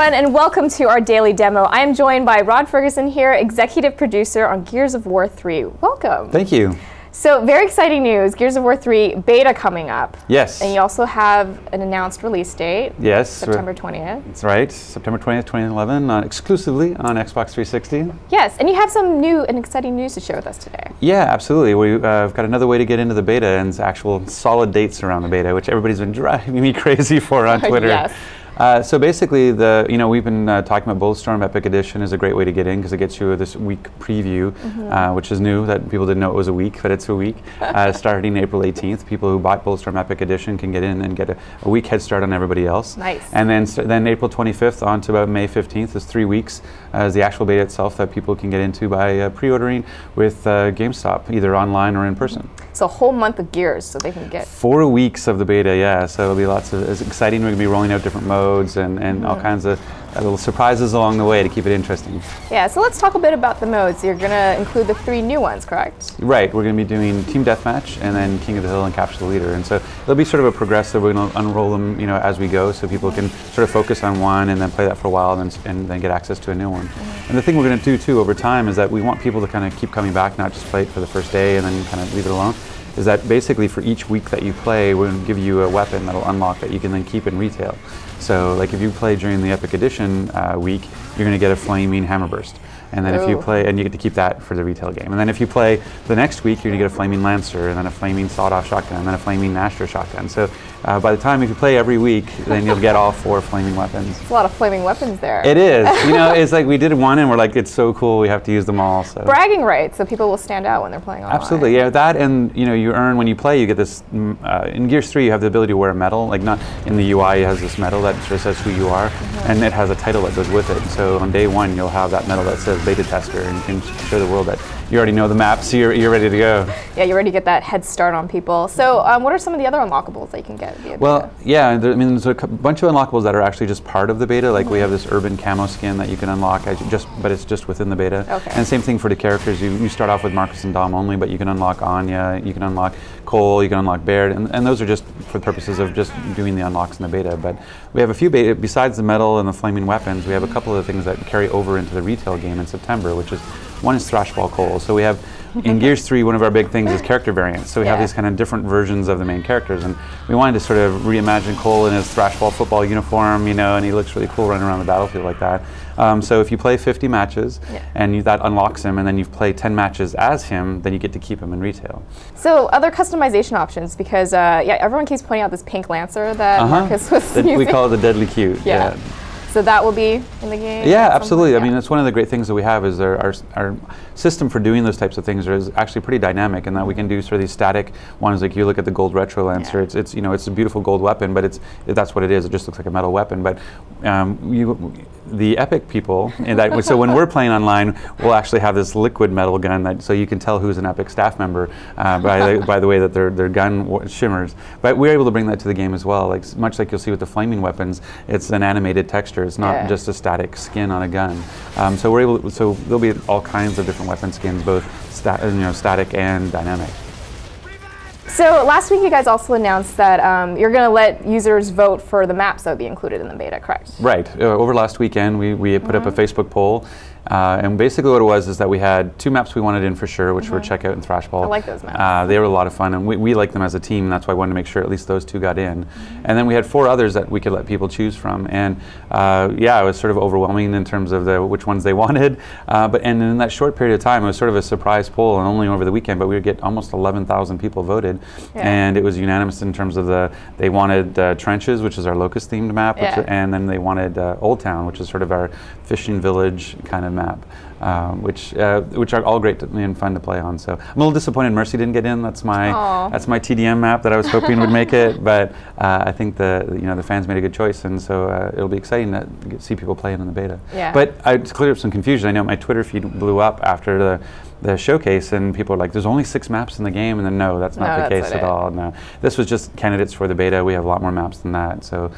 everyone, and welcome to our daily demo. I am joined by Rod Ferguson here, executive producer on Gears of War 3. Welcome. Thank you. So, very exciting news, Gears of War 3 beta coming up. Yes. And you also have an announced release date. Yes. September 20th. That's right, September 20th, 2011, exclusively on Xbox 360. Yes, and you have some new and exciting news to share with us today. Yeah, absolutely. We've got another way to get into the beta and actual solid dates around the beta, which everybody's been driving me crazy for on Twitter. Yes. So basically, we've been talking about Bulletstorm Epic Edition is a great way to get in because it gets you this week preview, which is new, that people didn't know it was a week, but it's a week. Starting April 18th, people who bought Bulletstorm Epic Edition can get in and get a week head start on everybody else. Nice. And then April 25th on to about May 15th is 3 weeks as the actual beta itself that people can get into by pre-ordering with GameStop, either online or in person. So a whole month of Gears, so they can get 4 weeks of the beta, yeah. So it'll be lots of, it's exciting. We're going to be rolling out different modes and all kinds of little surprises along the way to keep it interesting. Yeah, so let's talk a bit about the modes. You're going to include the 3 new ones, correct? Right, we're going to be doing Team Deathmatch and then King of the Hill and Capture the Leader. And so it'll be sort of a progressive, we're going to unroll them as we go so people can sort of focus on one and then play that for a while and then get access to a new one. And the thing we're going to do too over time is that we want people to kind of keep coming back, not just play it for the first day and then kind of leave it alone. Is that basically for each week that you play, we're going to give you a weapon that'll unlock that you can then keep in retail. So like if you play during the Epic Edition week, you're going to get a Flaming Hammer Burst. And then if you play, and you get to keep that for the retail game. And then if you play the next week, you're going to get a Flaming Lancer, and then a Flaming Sawed-Off Shotgun, and then a Flaming Nashor Shotgun. So by the time if you play every week, then you'll get all 4 flaming weapons. It's a lot of flaming weapons there. It is. It's like we did one and we're like, it's so cool, we have to use them all. So. Bragging rights, so people will stand out when they're playing online. Absolutely, yeah. That and you earn when you play. You get this. In Gears 3, you have the ability to wear a medal. Like not in the UI, it has this medal that sort of says who you are, and it has a title that goes with it. So on day 1, you'll have that medal that says Beta Tester, and you can show the world that you already know the map, so you're ready to go. Yeah, you're ready to get that head start on people. So what are some of the other unlockables that you can get via beta? Yeah, there's a bunch of unlockables that are actually just part of the beta. Like we have this urban camo skin that you can unlock, but it's just within the beta. Okay. And same thing for the characters. You start off with Marcus and Dom only, but you can unlock Anya, you can unlock Cole, you can unlock Baird, and those are just for the purposes of just doing the unlocks in the beta. But we have a few beta, besides the medal and the flaming weapons, we have a couple of things that carry over into the retail game in September, which is, one is Thrashball Cole. So we have, in Gears 3, one of our big things is character variants. So we have these kind of different versions of the main characters, and we wanted to sort of reimagine Cole in his Thrashball football uniform, and he looks really cool running around the battlefield like that. So if you play 50 matches, and that unlocks him, and then you play 10 matches as him, then you get to keep him in retail. So other customization options, because everyone keeps pointing out this pink Lancer that Marcus was using. We call it the Deadly Cute. Yeah. So that will be in the game? Yeah, absolutely. I mean, that's one of the great things that we have is our system for doing those types of things is actually pretty dynamic in that we can do sort of these static ones. Like you look at the gold Retro Lancer, it's a beautiful gold weapon, but that's what it is. It just looks like a metal weapon. But the Epic people, so when we're playing online, we'll actually have this liquid metal gun so you can tell who's an Epic staff member by the way that their gun shimmers. But we're able to bring that to the game as well. Like much like you'll see with the flaming weapons, it's an animated texture. It's not just a static skin on a gun. So we're able. So there'll be all kinds of different weapon skins, both static and dynamic. So last week you guys also announced that you're going to let users vote for the maps that would be included in the beta, correct? Right. Over last weekend we put up a Facebook poll. And basically what it was is that we had 2 maps we wanted in for sure, which were Checkout and Thrashball. I like those maps. They were a lot of fun, and we like them as a team, and that's why I wanted to make sure at least those 2 got in. And then we had 4 others that we could let people choose from. And it was sort of overwhelming in terms of which ones they wanted. And in that short period of time, it was sort of a surprise poll, and only over the weekend, but we would get almost 11,000 people voted. And it was unanimous in terms of they wanted Trenches, which is our Locust-themed map, and then they wanted Old Town, which is sort of our fishing village kind of map, which are all great and fun to play on. So I'm a little disappointed Mercy didn't get in. That's my TDM map that I was hoping would make it, but I think the fans made a good choice, and so it'll be exciting to see people playing in the beta. But to clear up some confusion, I know my Twitter feed blew up after the showcase, and people are like, there's only 6 maps in the game, and then no, that's not the case at all. No, this was just candidates for the beta. We have a lot more maps than that, so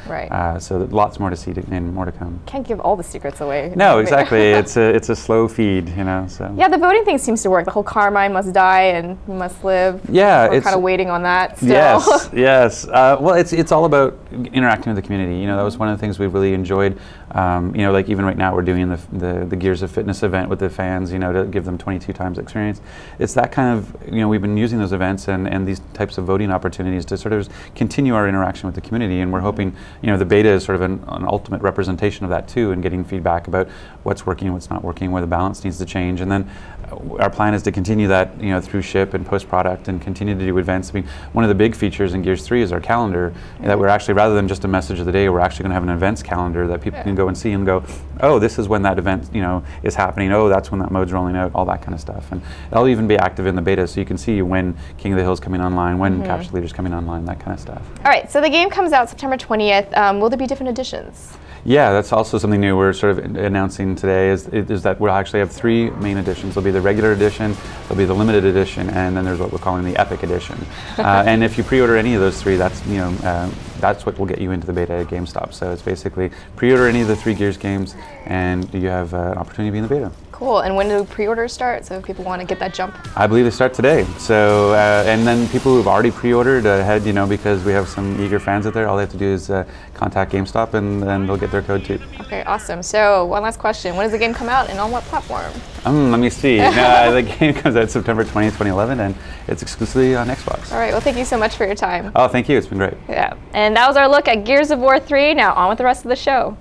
so lots more to see and more to come. Can't give all the secrets away. No, exactly. it's a slow feed, So yeah, the voting thing seems to work. The whole Carmine must die and you must live. Yeah, we're kind of waiting on that still. Yes, yes. Well, it's all about interacting with the community. That was one of the things we really enjoyed like even right now we're doing the Gears of Fitness event with the fans, to give them 22 times experience. It's that kind of, we've been using those events and these types of voting opportunities to sort of continue our interaction with the community, and we're hoping, the beta is sort of an ultimate representation of that too, and getting feedback about what's working, what's not working, where the balance needs to change. And then our plan is to continue that, through ship and post-product, and continue to do events. I mean, one of the big features in Gears 3 is our calendar, that we're actually, rather than just a message of the day, we're actually going to have an events calendar that people can go and see and go, oh, this is when that event, is happening. Oh, that's when that mode's rolling out, all that kind of stuff. And that'll even be active in the beta, so you can see when King of the Hill's coming online, when Capture Leader's coming online, that kind of stuff. All right, so the game comes out September 20th. Will there be different editions? Yeah, that's also something new we're sort of announcing today, is that we'll actually have 3 main editions. There'll be the regular edition, there'll be the limited edition, and then there's what we're calling the epic edition. And if you pre-order any of those 3, that's what will get you into the beta at GameStop. So it's basically pre-order any of the 3 Gears games, and you have an opportunity to be in the beta. Cool. And when do pre-orders start? So if people want to get that jump? I believe they start today. So, and then people who've already pre-ordered ahead, because we have some eager fans out there, all they have to do is contact GameStop, and they'll get their code too. Okay, awesome. So one last question. When does the game come out, and on what platform? Let me see. The game comes out September 20th, 2011, and it's exclusively on Xbox. All right. Well, thank you so much for your time. Oh, thank you. It's been great. Yeah. And that was our look at Gears of War 3. Now on with the rest of the show.